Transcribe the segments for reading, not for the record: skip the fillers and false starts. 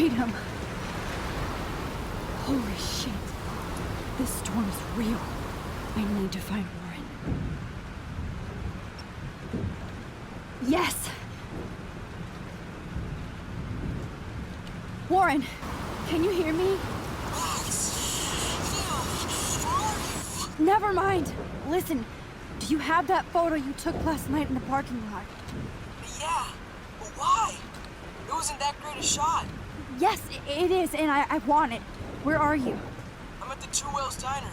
Freedom. Holy shit. This storm is real. I need to find Warren. Yes! Warren, can you hear me? Never mind. Listen, do you have that photo you took last night in the parking lot? Yeah, but why? It wasn't that great a shot. Yes, it is, and I want it. Where are you? I'm at the Two Whales Diner.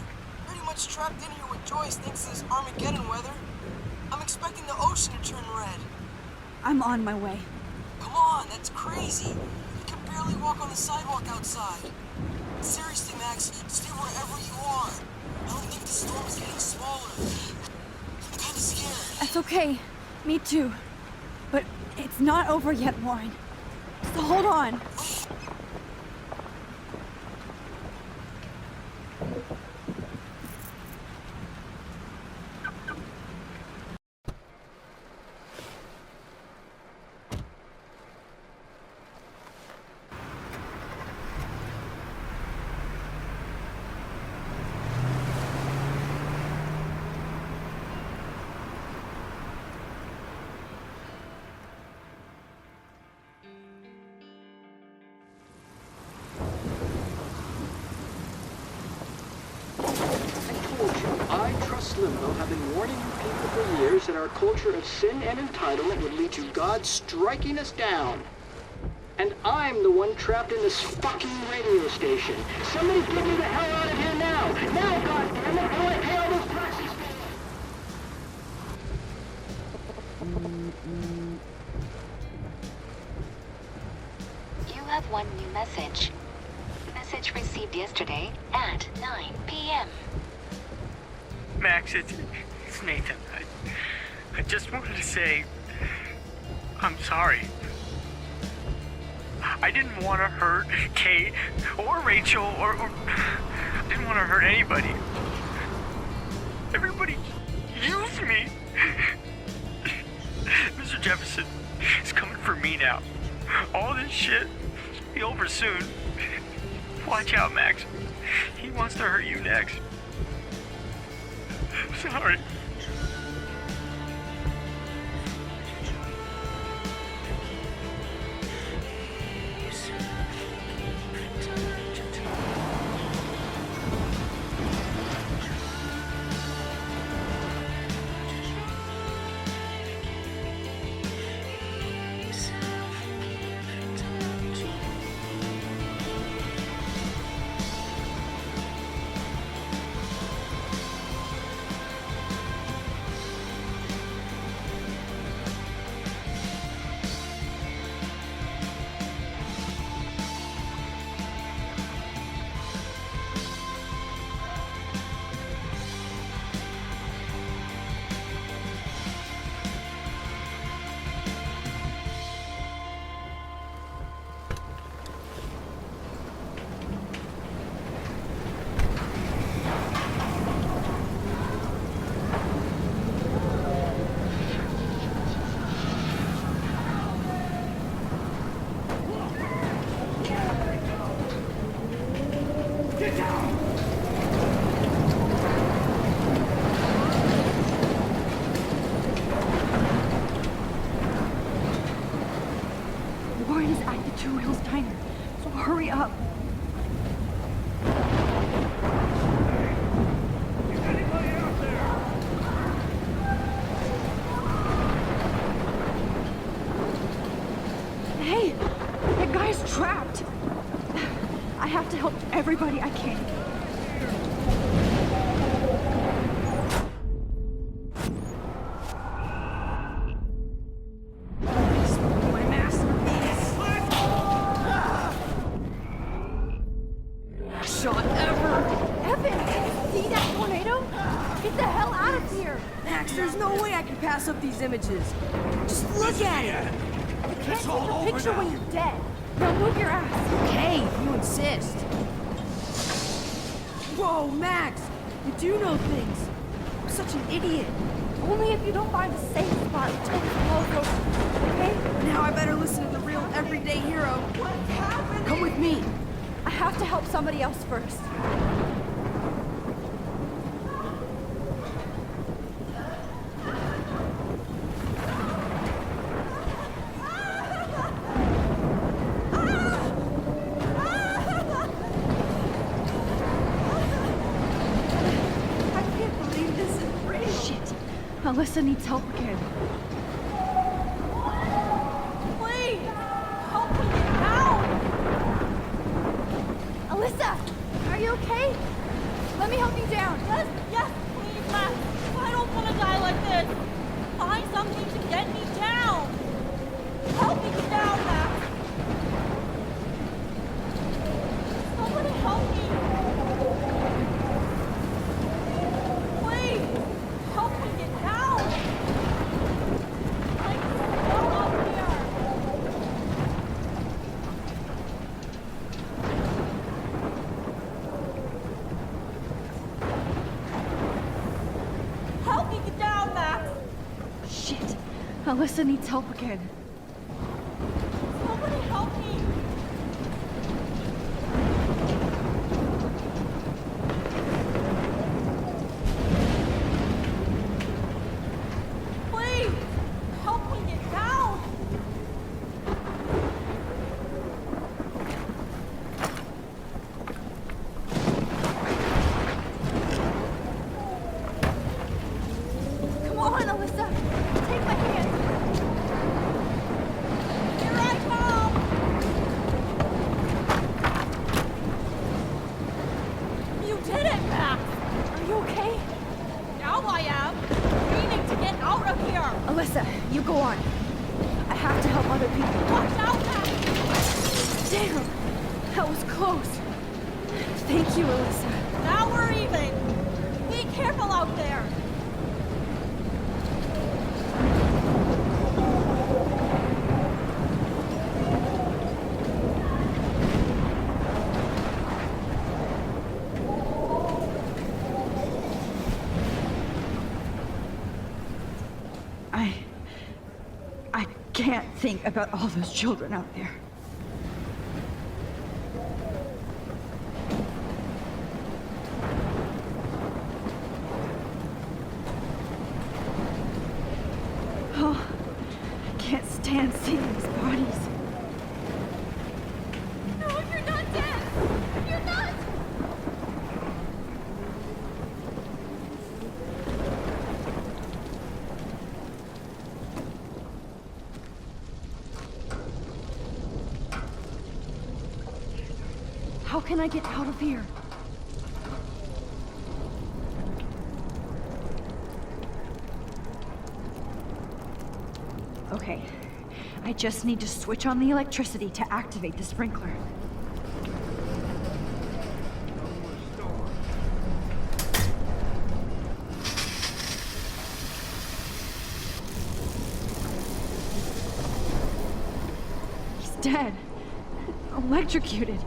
Pretty much trapped in here with Joyce thanks to this Armageddon weather. I'm expecting the ocean to turn red. I'm on my way. Come on, that's crazy. You can barely walk on the sidewalk outside. Seriously, Max, stay wherever you are. I don't think the storm's getting smaller. I'm kinda scared. That's okay. Me too. But it's not over yet, Warren. So hold on. Limbo have been warning you people for years that our culture of sin and entitlement would lead to God striking us down. And I'm the one trapped in this fucking radio station. Somebody get me the hell out of here now! Now, goddammit, I want to pay all those taxes! You have one new message. Message received yesterday at 9 p.m. Max, it's Nathan. I just wanted to say, I'm sorry. I didn't want to hurt Kate or Rachel or I didn't want to hurt anybody. Everybody used me. Mr. Jefferson is coming for me now. All this shit will be over soon. Watch out, Max. He wants to hurt you next. Sorry. Warren is at the Two Whales Diner, so hurry up. Hey, that guy's trapped. I have to help everybody I can. There's no way I can pass up these images. Just look at it. You can't take a picture when you're dead. Now move your ass. Okay, you insist. Whoa, Max! You do know things. I'm such an idiot. Only if you don't find a safe spot until this blows over, okay? Now I better listen to the real everyday hero. What's happening? Come with me. I have to help somebody else first. I can't believe this is real. Shit. Alyssa needs help again. Please, help me get out. Alyssa, are you okay? Let me help you down. Yes, please, Max. I don't want to die like this. Find something to get me down. Help me get down, Max. Somebody help me. Please, help me get down. I'm so up here. Help me get down, Max. Shit. Alyssa needs help again. Somebody help me. Please, help me get down. Come on, Alyssa. Take my hand. Here I come. You did it, Max. Are you okay? Now I am. We need to get out of here. Alyssa, you go on. I have to help other people. Watch out, Max. Damn. That was close. Thank you, Alyssa. Now we're even. Be careful out there. I can't think about all those children out there. Oh, I can't stand seeing these bodies. No, you're not dead. You're not. How can I get out of here? Okay, I just need to switch on the electricity to activate the sprinkler. He's dead. Electrocuted.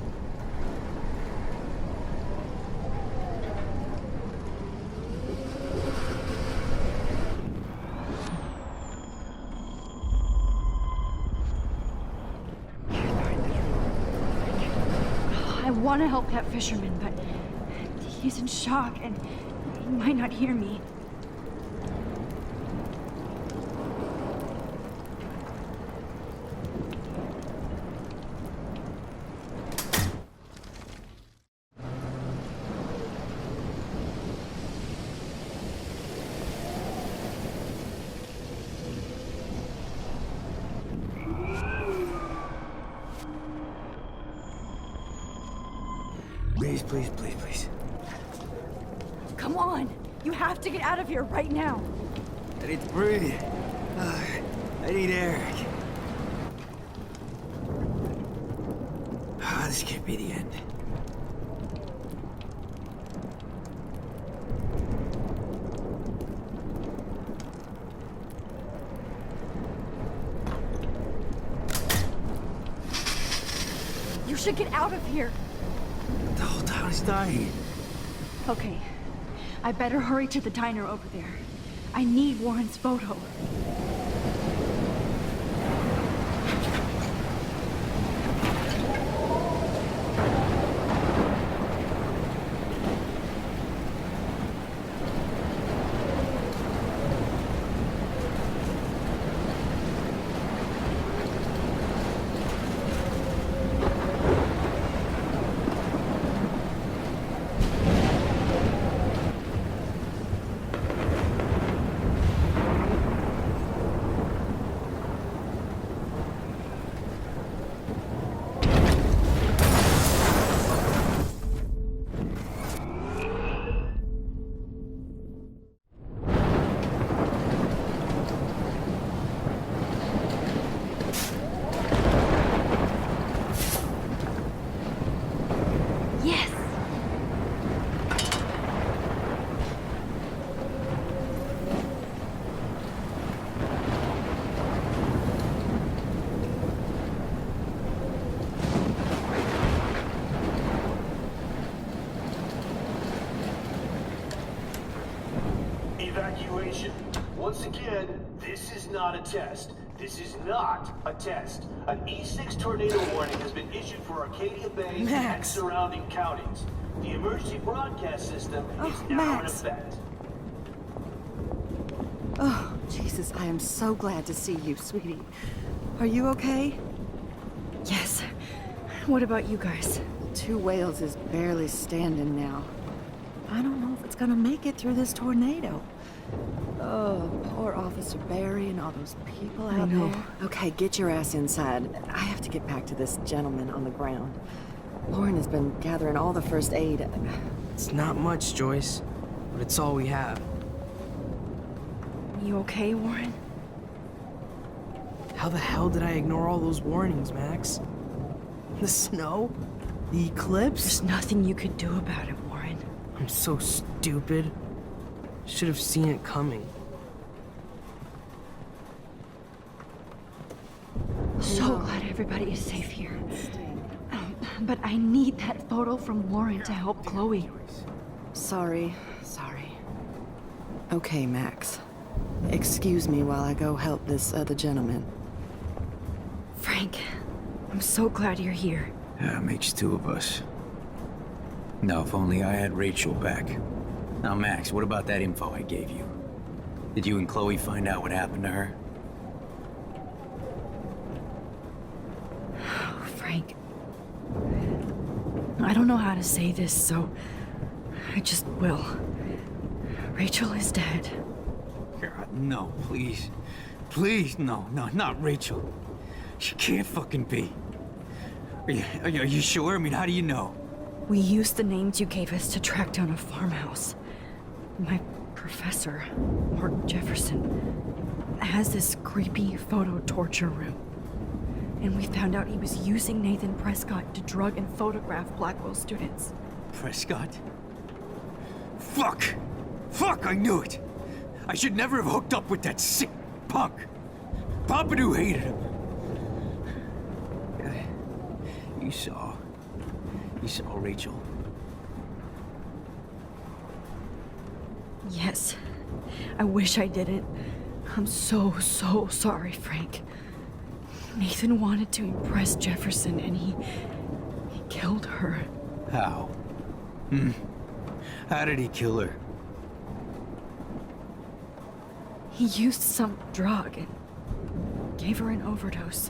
I want to help that fisherman, but he's in shock and he might not hear me. Please, please, please, please. Come on! You have to get out of here right now! I need to breathe. I need air. This can't be the end. You should get out of here! The whole town is dying. Okay. I better hurry to the diner over there. I need Warren's photo. Evacuation. Once again, this is not a test. This is not a test. An E6 tornado warning has been issued for Arcadia Bay and surrounding counties. The emergency broadcast system is now in effect. Oh, Jesus, I am so glad to see you, sweetie. Are you okay? Yes. What about you guys? 2 Wales is barely standing now. I don't know if it's gonna make it through this tornado. Oh, poor Officer Barry and all those people out there. Okay, get your ass inside. I have to get back to this gentleman on the ground. Lauren has been gathering all the first aid. It's not much, Joyce, but it's all we have. You okay, Warren? How the hell did I ignore all those warnings, Max? The snow? The eclipse? There's nothing you could do about it, Warren. I'm so stupid. Should have seen it coming. So glad everybody is safe here. But I need that photo from Warren to help Chloe. Sorry. Okay, Max. Excuse me while I go help this other gentleman. Frank, I'm so glad you're here. Yeah, it makes 2 of us. Now, if only I had Rachel back. Now, Max, what about that info I gave you? Did you and Chloe find out what happened to her? Oh, Frank. I don't know how to say this, so I just will. Rachel is dead. God, no, please. Please, no, not Rachel. She can't fucking be. Are you sure? I mean, how do you know? We used the names you gave us to track down a farmhouse. My professor, Mark Jefferson, has this creepy photo torture room. And we found out he was using Nathan Prescott to drug and photograph Blackwell students. Prescott? Fuck! Fuck, I knew it! I should never have hooked up with that sick punk! Pompidou hated him! You saw Rachel. Yes. I wish I didn't. I'm so sorry, Frank. Nathan wanted to impress Jefferson, and he killed her. How? How did he kill her? He used some drug and gave her an overdose.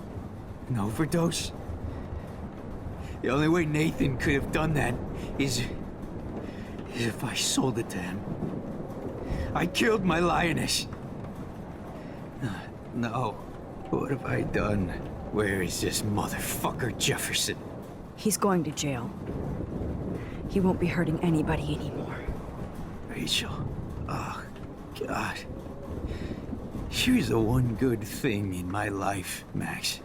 An overdose? The only way Nathan could have done that is if I sold it to him. I killed my lioness. No. What have I done? Where is this motherfucker Jefferson? He's going to jail. He won't be hurting anybody anymore. Rachel. Oh, God. She was the one good thing in my life, Max.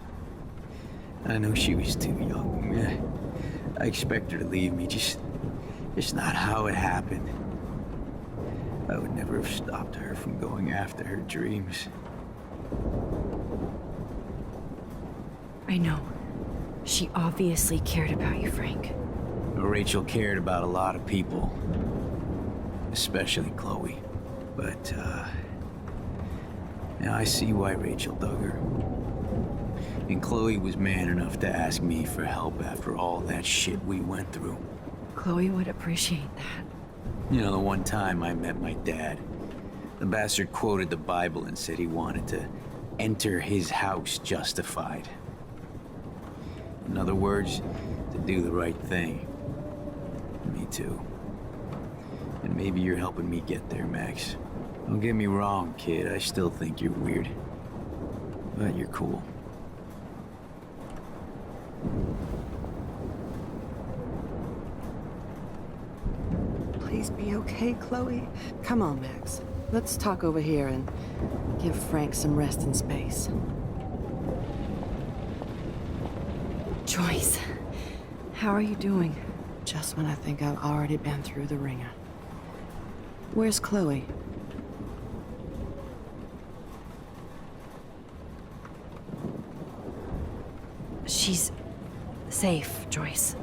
I know she was too young. I expect her to leave me, just not how it happened. I would never have stopped her from going after her dreams. I know. She obviously cared about you, Frank. Rachel cared about a lot of people. especially Chloe. But, now I see why Rachel dug her. And Chloe was man enough to ask me for help after all that shit we went through. Chloe would appreciate that. You know, the one time I met my dad, the bastard quoted the Bible and said he wanted to enter his house justified. In other words, to do the right thing. Me too. And maybe you're helping me get there, Max. Don't get me wrong, kid. I still think you're weird. But you're cool. Please be okay, Chloe. Come on, Max. Let's talk over here and give Frank some rest and space. Joyce, how are you doing? Just when I think I've already been through the ringer. Where's Chloe? She's safe, Joyce.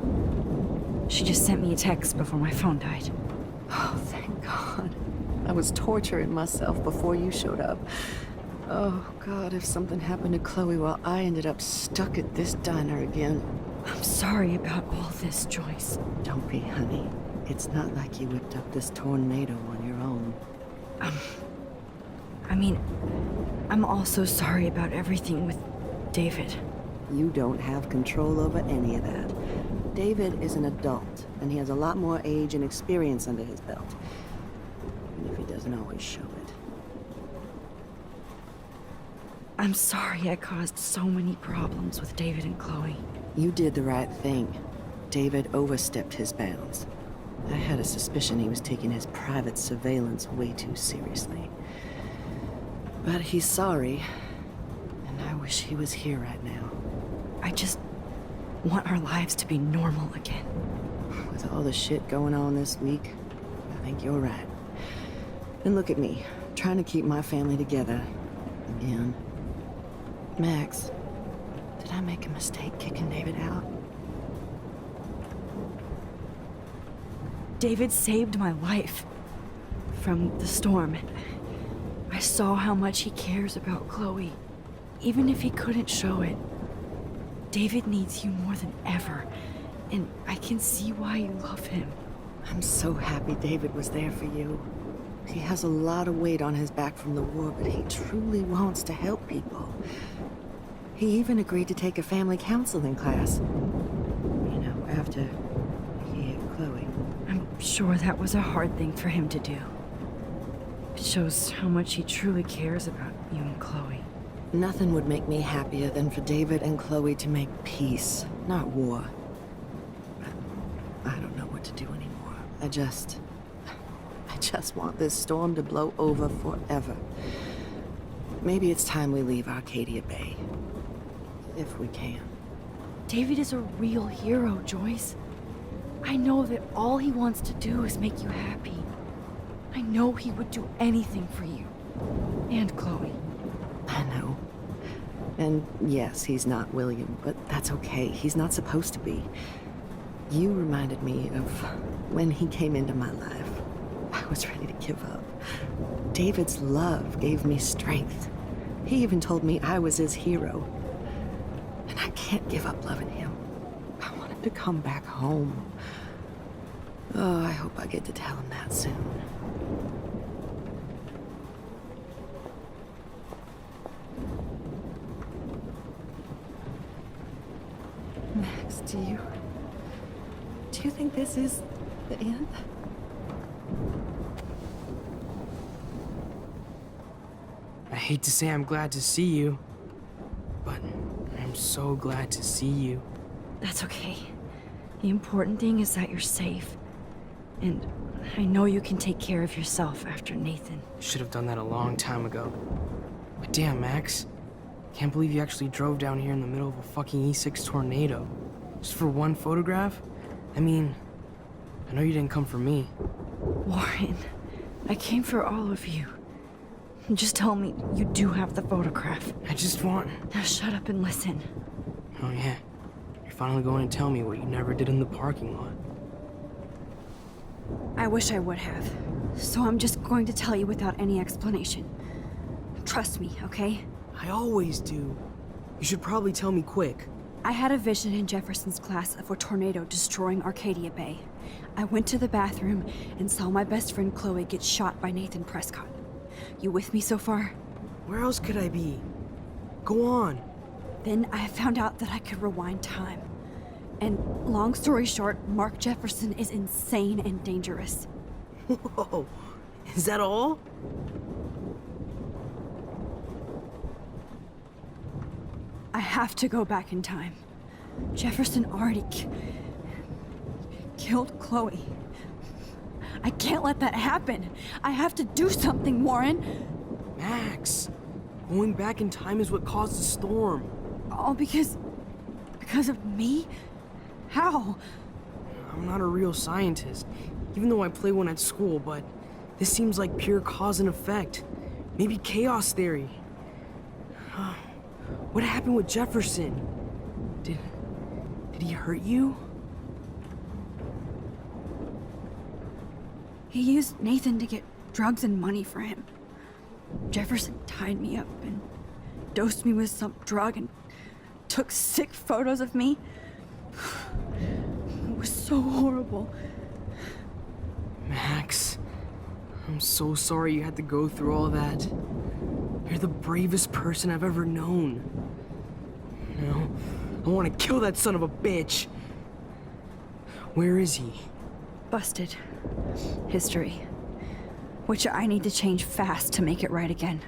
She just sent me a text before my phone died. Oh, thank God. I was torturing myself before you showed up. Oh, God, if something happened to Chloe while I ended up stuck at this diner again. I'm sorry about all this, Joyce. Don't be, honey. It's not like you whipped up this tornado on your own. I mean, I'm also sorry about everything with David. You don't have control over any of that. David is an adult, and he has a lot more age and experience under his belt. Even if he doesn't always show it. I'm sorry I caused so many problems with David and Chloe. You did the right thing. David overstepped his bounds. I had a suspicion he was taking his private surveillance way too seriously. But he's sorry, and I wish he was here right now. I just want our lives to be normal again. With all the shit going on this week, I think you're right. And look at me, trying to keep my family together. Again. Max, did I make a mistake kicking David out? David saved my life from the storm. I saw how much he cares about Chloe, even if he couldn't show it. David needs you more than ever, and I can see why you love him. I'm so happy David was there for you. He has a lot of weight on his back from the war, but he truly wants to help people. He even agreed to take a family counseling class. You know, after he hit Chloe. I'm sure that was a hard thing for him to do. It shows how much he truly cares about you and Chloe. Nothing would make me happier than for David and Chloe to make peace, not war. But I don't know what to do anymore. I just want this storm to blow over forever. Maybe it's time we leave Arcadia Bay. If we can. David is a real hero, Joyce. I know that all he wants to do is make you happy. I know he would do anything for you. And Chloe. I know. And yes, he's not William, but that's okay. He's not supposed to be. You reminded me of when he came into my life. I was ready to give up. David's love gave me strength. He even told me I was his hero. And I can't give up loving him. I want him to come back home. Oh, I hope I get to tell him that soon. Max, do you think this is the end? I hate to say I'm glad to see you, but I'm so glad to see you. That's okay. The important thing is that you're safe. And I know you can take care of yourself after Nathan. Should have done that a long time ago. But damn, Max. Can't believe you actually drove down here in the middle of a fucking E6 tornado. Just for one photograph? I mean, I know you didn't come for me. Warren, I came for all of you. Just tell me you do have the photograph. I just want... Now shut up and listen. Oh yeah, you're finally going to tell me what you never did in the parking lot. I wish I would have. So I'm just going to tell you without any explanation. Trust me, okay? I always do. You should probably tell me quick. I had a vision in Jefferson's class of a tornado destroying Arcadia Bay. I went to the bathroom and saw my best friend Chloe get shot by Nathan Prescott. You with me so far? Where else could I be? Go on. Then I found out that I could rewind time. And long story short, Mark Jefferson is insane and dangerous. Whoa, is that all? I have to go back in time. Jefferson already killed Chloe. I can't let that happen. I have to do something, Warren. Max, going back in time is what caused the storm. All because of me? How? I'm not a real scientist, even though I play one at school, but this seems like pure cause and effect. Maybe chaos theory. What happened with Jefferson? Did he hurt you? He used Nathan to get drugs and money for him. Jefferson tied me up and dosed me with some drug and took sick photos of me. It was so horrible. Max, I'm so sorry you had to go through all that. You're the bravest person I've ever known. You know, I want to kill that son of a bitch. Where is he? Busted. History. Which I need to change fast to make it right again.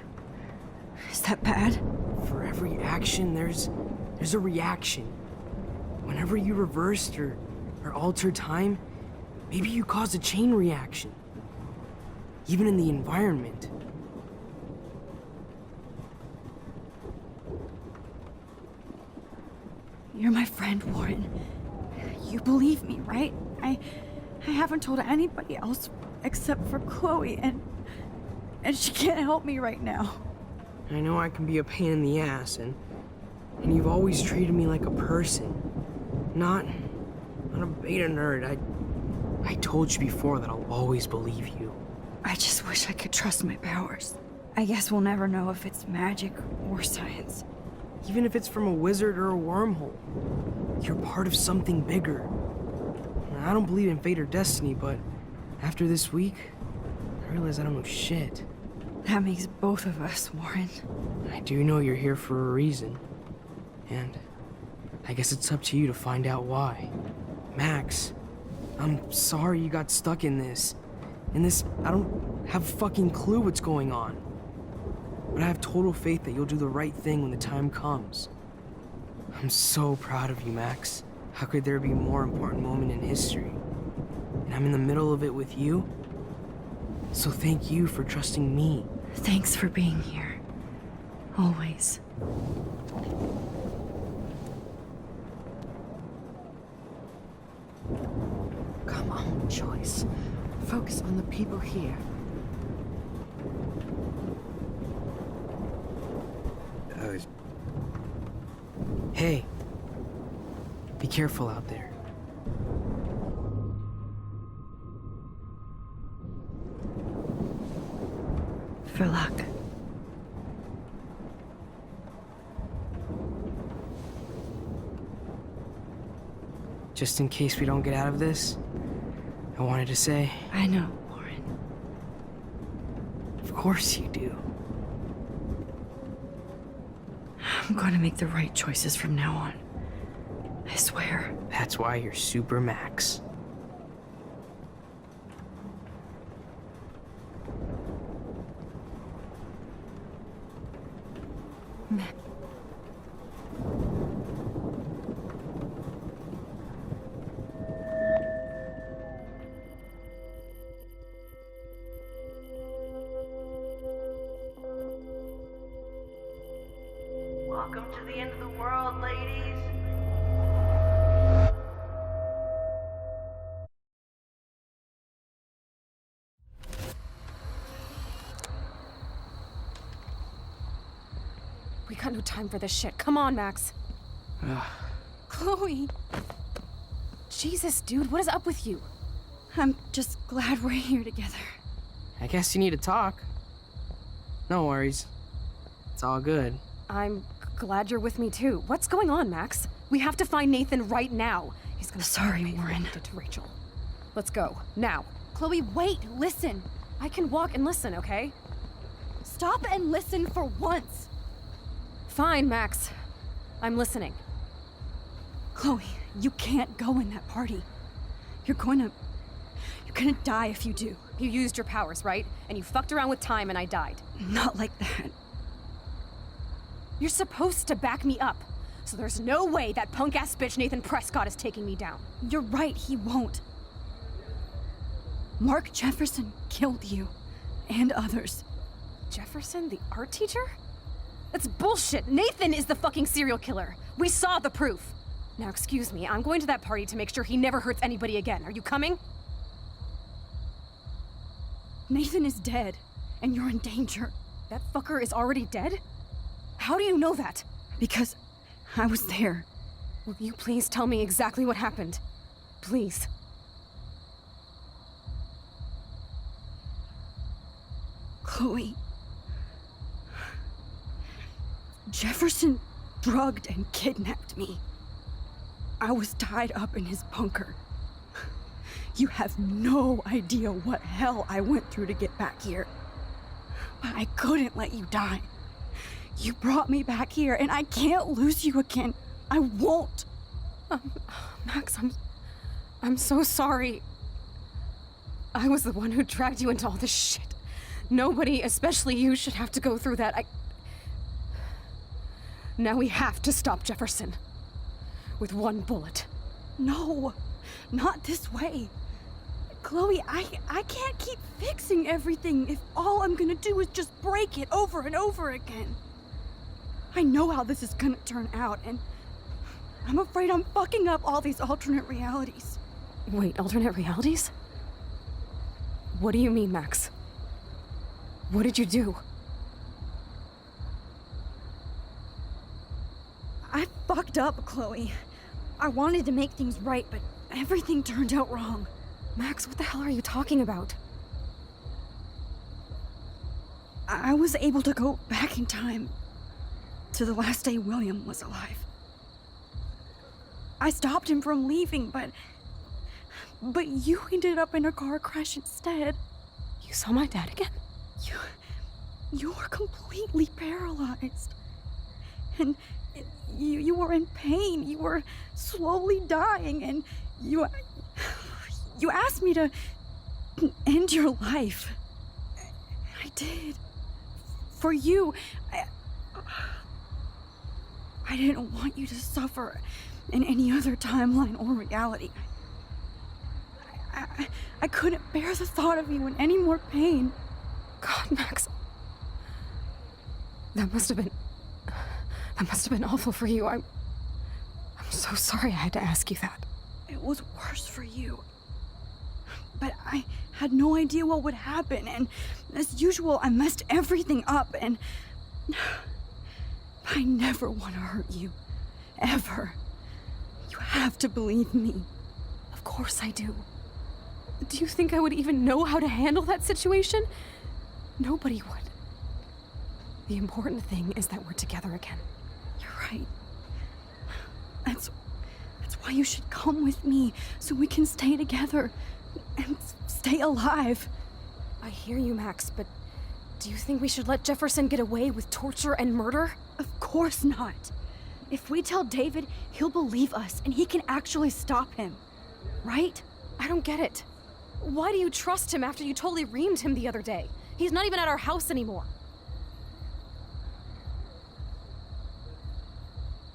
Is that bad? For every action, there's a reaction. Whenever you reversed or altered time, maybe you caused a chain reaction. Even in the environment. You're my friend, Warren. You believe me, right? I haven't told anybody else except for Chloe, and she can't help me right now. I know I can be a pain in the ass, and you've always treated me like a person. Not a beta nerd. I told you before that I'll always believe you. I just wish I could trust my powers. I guess we'll never know if it's magic or science. Even if it's from a wizard or a wormhole, you're part of something bigger. I don't believe in fate or destiny, but after this week, I realize I don't know shit. That makes both of us, Warren. I do know you're here for a reason. And I guess it's up to you to find out why. Max, I'm sorry you got stuck in this. I don't have a fucking clue what's going on. But I have total faith that you'll do the right thing when the time comes. I'm so proud of you, Max. How could there be a more important moment in history? And I'm in the middle of it with you. So thank you for trusting me. Thanks for being here. Always. Come on, Joyce. Focus on the people here. Hey, be careful out there. For luck. Just in case we don't get out of this, I wanted to say... I know, Warren. Of course you do. I'm going to make the right choices from now on. I swear. That's why you're Super Max. Welcome to the end of the world, ladies. We got no time for this shit. Come on, Max. Chloe. Jesus, dude, what is up with you? I'm just glad we're here together. I guess you need to talk. No worries. It's all good. I'm glad you're with me too. What's going on, Max? We have to find Nathan right now. He's gonna Sorry, Warren. did to Rachel. Let's go, now. Chloe, wait, listen. I can walk and listen, okay? Stop and listen for once. Fine, Max. I'm listening. Chloe, you can't go in that party. You're gonna die if you do. You used your powers, right? And you fucked around with time and I died. Not like that. You're supposed to back me up. So there's no way that punk-ass bitch Nathan Prescott is taking me down. You're right, he won't. Mark Jefferson killed you. And others. Jefferson, the art teacher? That's bullshit. Nathan is the fucking serial killer. We saw the proof. Now, excuse me, I'm going to that party to make sure he never hurts anybody again. Are you coming? Nathan is dead, and you're in danger. That fucker is already dead? How do you know that? Because I was there. Will you please tell me exactly what happened? Please. Chloe. Jefferson drugged and kidnapped me. I was tied up in his bunker. You have no idea what hell I went through to get back here. But I couldn't let you die. You brought me back here, and I can't lose you again. I won't. Max, I'm so sorry. I was the one who dragged you into all this shit. Nobody, especially you, should have to go through that. Now we have to stop Jefferson. With one bullet. No, not this way. Chloe, I can't keep fixing everything if all I'm gonna do is just break it over and over again. I know how this is gonna turn out, and I'm afraid I'm fucking up all these alternate realities. Wait, alternate realities? What do you mean, Max? What did you do? I fucked up, Chloe. I wanted to make things right, but everything turned out wrong. Max, what the hell are you talking about? I was able to go back in time to the last day William was alive. I stopped him from leaving, but you ended up in a car crash instead. You saw my dad again? You were completely paralyzed. And you were in pain. You were slowly dying, and you asked me to end your life. I did. For you. I didn't want you to suffer in any other timeline or reality. I couldn't bear the thought of you in any more pain. God, Max. That must have been awful for you. I'm so sorry I had to ask you that. It was worse for you. But I had no idea what would happen, and as usual, I messed everything up, and I never want to hurt you. Ever. You have to believe me. Of course I do. Do you think I would even know how to handle that situation? Nobody would. The important thing is that we're together again. You're right. That's why you should come with me, so we can stay together and stay alive. I hear you, Max, but do you think we should let Jefferson get away with torture and murder? Of course not. If we tell David, he'll believe us and he can actually stop him. Right? I don't get it. Why do you trust him after you totally reamed him the other day? He's not even at our house anymore.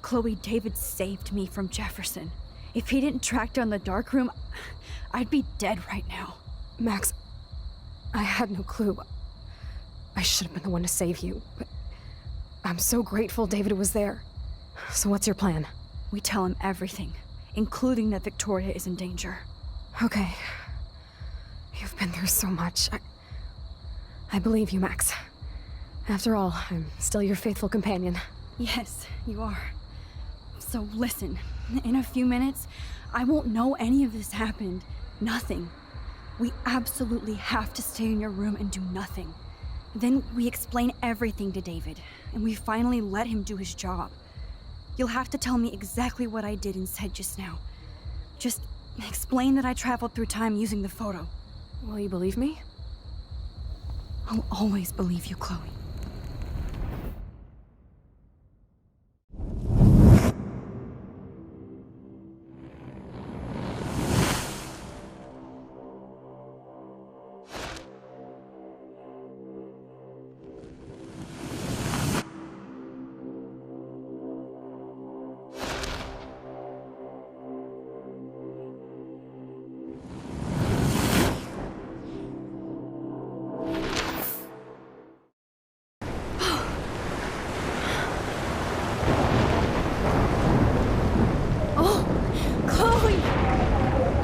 Chloe, David saved me from Jefferson. If he didn't track down the darkroom, I'd be dead right now. Max, I had no clue. I should have been the one to save you, but I'm so grateful David was there. So what's your plan? We tell him everything, including that Victoria is in danger. Okay. You've been through so much. I believe you, Max. After all, I'm still your faithful companion. Yes, you are. So listen, in a few minutes, I won't know any of this happened. Nothing. We absolutely have to stay in your room and do nothing. Then we explain everything to David, and we finally let him do his job. You'll have to tell me exactly what I did and said just now. Just explain that I traveled through time using the photo. Will you believe me? I'll always believe you, Chloe.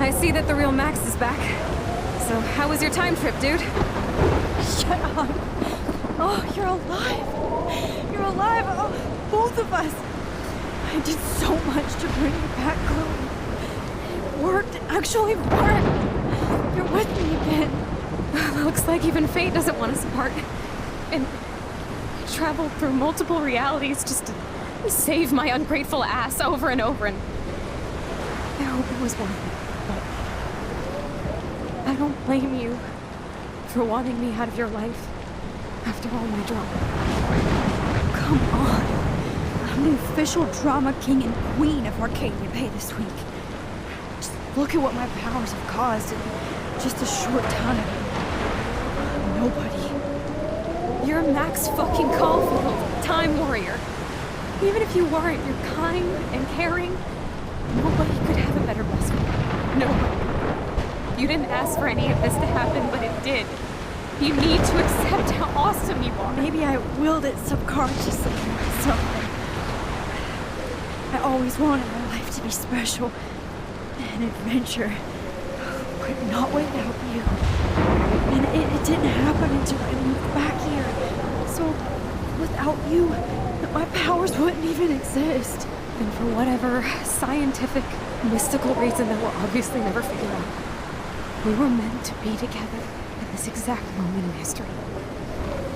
I see that the real Max is back. So, how was your time trip, dude? Shut up. Oh, you're alive. You're alive. Oh, both of us. I did so much to bring you back, Chloe. It worked. It actually worked. You're with me again. Looks like even fate doesn't want us apart. And I traveled through multiple realities just to save my ungrateful ass over and over, and I hope it was worth it. But I don't blame you for wanting me out of your life after all my drama. Come on. I'm the official drama king and queen of Arcadia Bay this week. Just look at what my powers have caused in just a short time. Nobody. You're Max fucking Caulfield, Time Warrior. Even if you weren't, you're kind and caring. Nobody could have a better best friend. Nobody. You didn't ask for any of this to happen, but it did. You need to accept how awesome you are. Maybe I willed it subconsciously myself. I always wanted my life to be special. An adventure. But not without you. And it didn't happen until I moved back here. So, without you, my powers wouldn't even exist. And for whatever scientific, mystical reason that we'll obviously never figure out, we were meant to be together at this exact moment in history.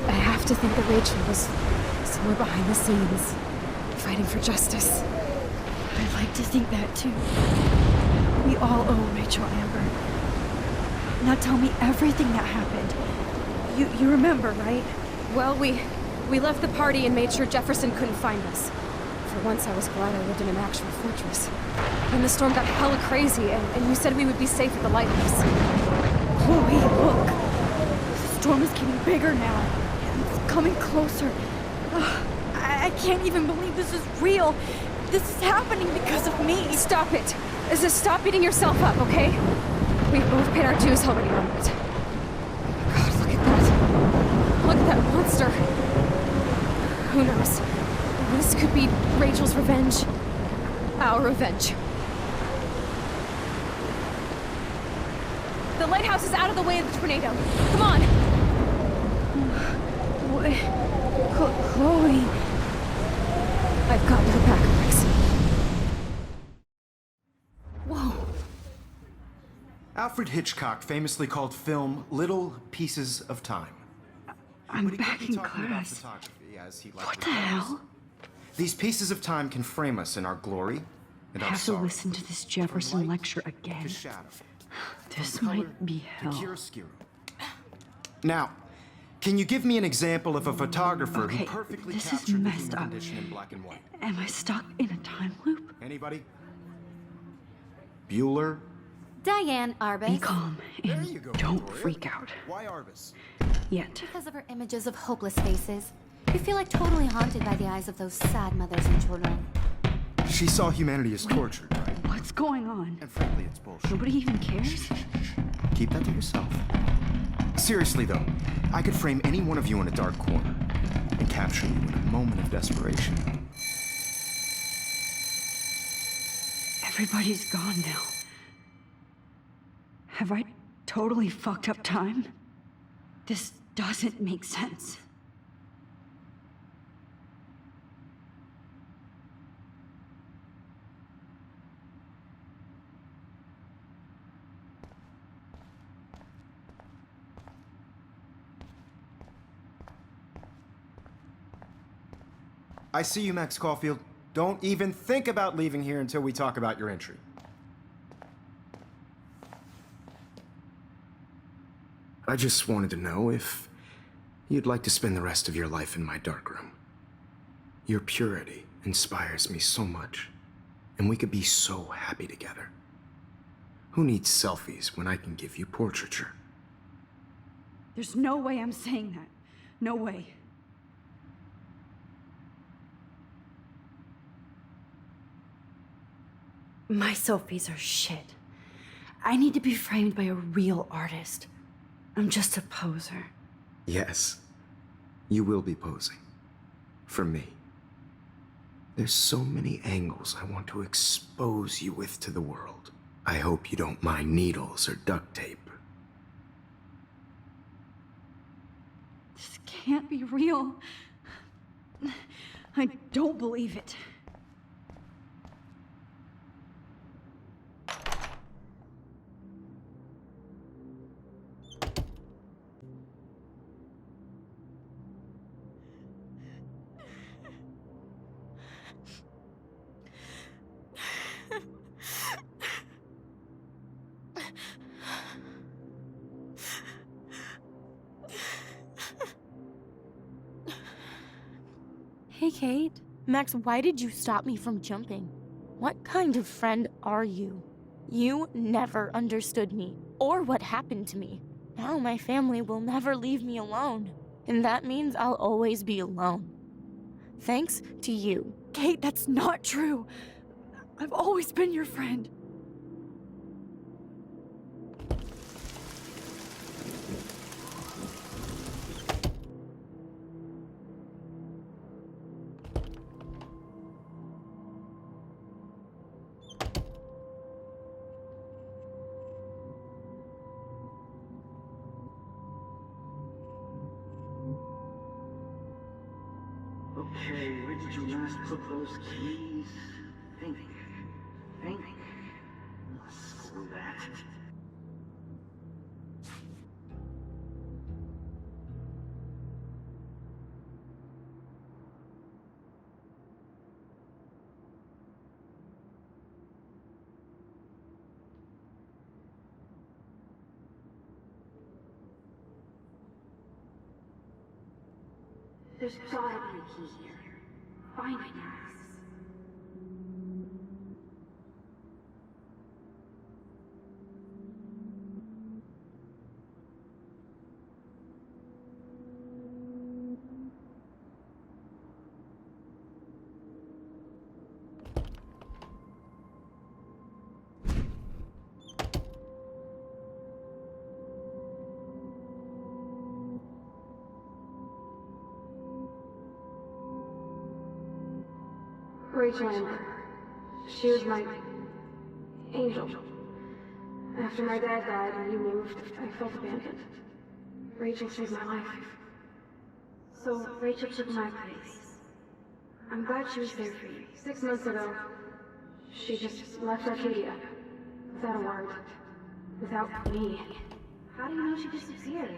I have to think that Rachel was somewhere behind the scenes, fighting for justice. I'd like to think that too. We all owe Rachel Amber. Now tell me everything that happened. You remember, right? Well, we left the party and made sure Jefferson couldn't find us. For once, I was glad I lived in an actual fortress. Then the storm got hella crazy, and you said we would be safe at the lighthouse. Chloe, look! The storm is getting bigger now. And it's coming closer. I can't even believe this is real. This is happening because of me. Stop it. Just stop beating yourself up, okay? We've both paid our dues already on it. God, look at that. Look at that monster. Who knows? This could be Rachel's revenge. Our revenge. The lighthouse is out of the way of the tornado. Come on! Chloe... I've got your back, Max. Whoa. Alfred Hitchcock famously called film little pieces of time. I'm back in class. What the hell? These pieces of time can frame us in our glory and I our have to sorrow. listen to this Jefferson lecture again. This might be hell. Now, can you give me an example of a photographer who Okay, perfectly this is captured the messed human up. condition in black and white? Am I stuck in a time loop? Anybody? Bueller? Diane Arbus. Be calm and don't freak out. Why Arbus? Yet. Because of her images of hopeless faces. You feel like totally haunted by the eyes of those sad mothers and children. She saw humanity as tortured, right? What's going on? And frankly, it's bullshit. Nobody even cares? Keep that to yourself. Seriously, though, I could frame any one of you in a dark corner and capture you in a moment of desperation. Everybody's gone now. Have I totally fucked up time? This doesn't make sense. I see you, Max Caulfield. Don't even think about leaving here until we talk about your entry. I just wanted to know if you'd like to spend the rest of your life in my darkroom. Your purity inspires me so much, and we could be so happy together. Who needs selfies when I can give you portraiture? There's no way I'm saying that. No way. My selfies are shit. I need to be framed by a real artist. I'm just a poser. Yes, you will be posing. For me. There's so many angles I want to expose you with to the world. I hope you don't mind needles or duct tape. This can't be real. I don't believe it. Hey, Kate. Max, why did you stop me from jumping? What kind of friend are you? You never understood me, or what happened to me. Now my family will never leave me alone, and that means I'll always be alone. Thanks to you. Kate, that's not true. I've always been your friend. Okay, where did you last put those keys? Think. Screw that. There's gotta be a key here. Find it, Max. Rachel Amber. She was my angel. After my dad died and you moved, I felt abandoned. Rachel saved my life. So Rachel took my place. I'm glad she was there for you. 6 months ago, she just left Arcadia. Without a word. Without me. How do you know she disappeared?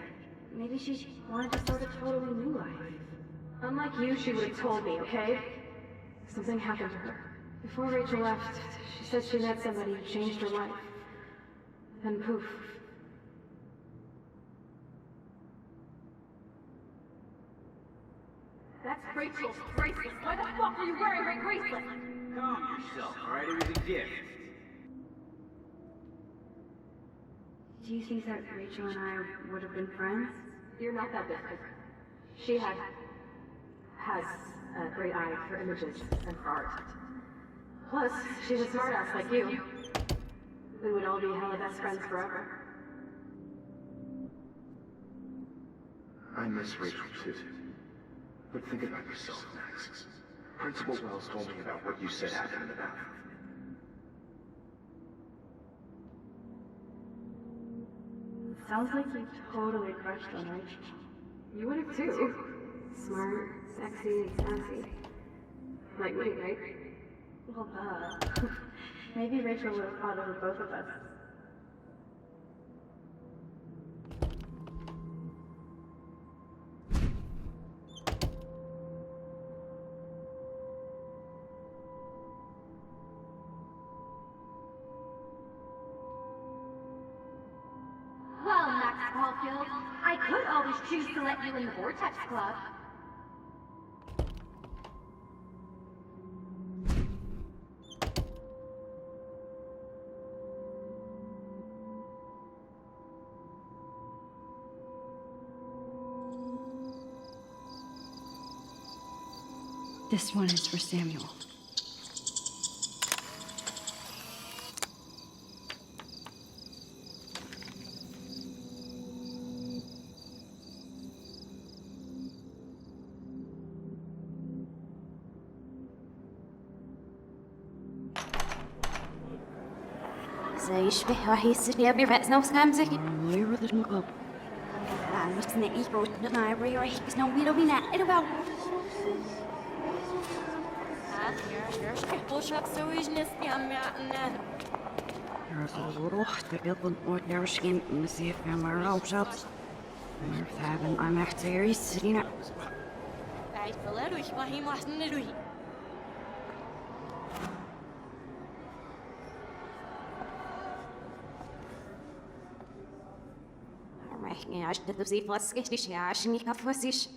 Maybe she wanted to start a totally new life. Unlike you, she would have told me, okay? Something happened to her. Before Rachel left, she said she met somebody who changed her life. Then poof. That's Rachel's bracelet. Why the fuck are you wearing my bracelet? Calm yourself, alright? It was a gift. Do you think that Rachel and I would have been friends? You're not that different. She has a great eye for images and for art. Plus, she's a smartass like you. We would all be hella best friends forever. I miss Rachel too. But think about yourself, Max. Principal Wells told me about what you said happened in the bathroom. Sounds like you totally crushed on Rachel. You would have too. Smart, sexy, and sassy. Like me, right? Well, maybe Rachel would have fought over both of us. Caulfield. I could always choose to let you in the Vortex Club. This one is for Samuel. زي يشبه راح يصير يبي رأس نفس خمسة. بس نقيك وتنقى عبري راح يكسنو بيلو بينا إلو عشان تبزي فاسكش عشان يكفسيش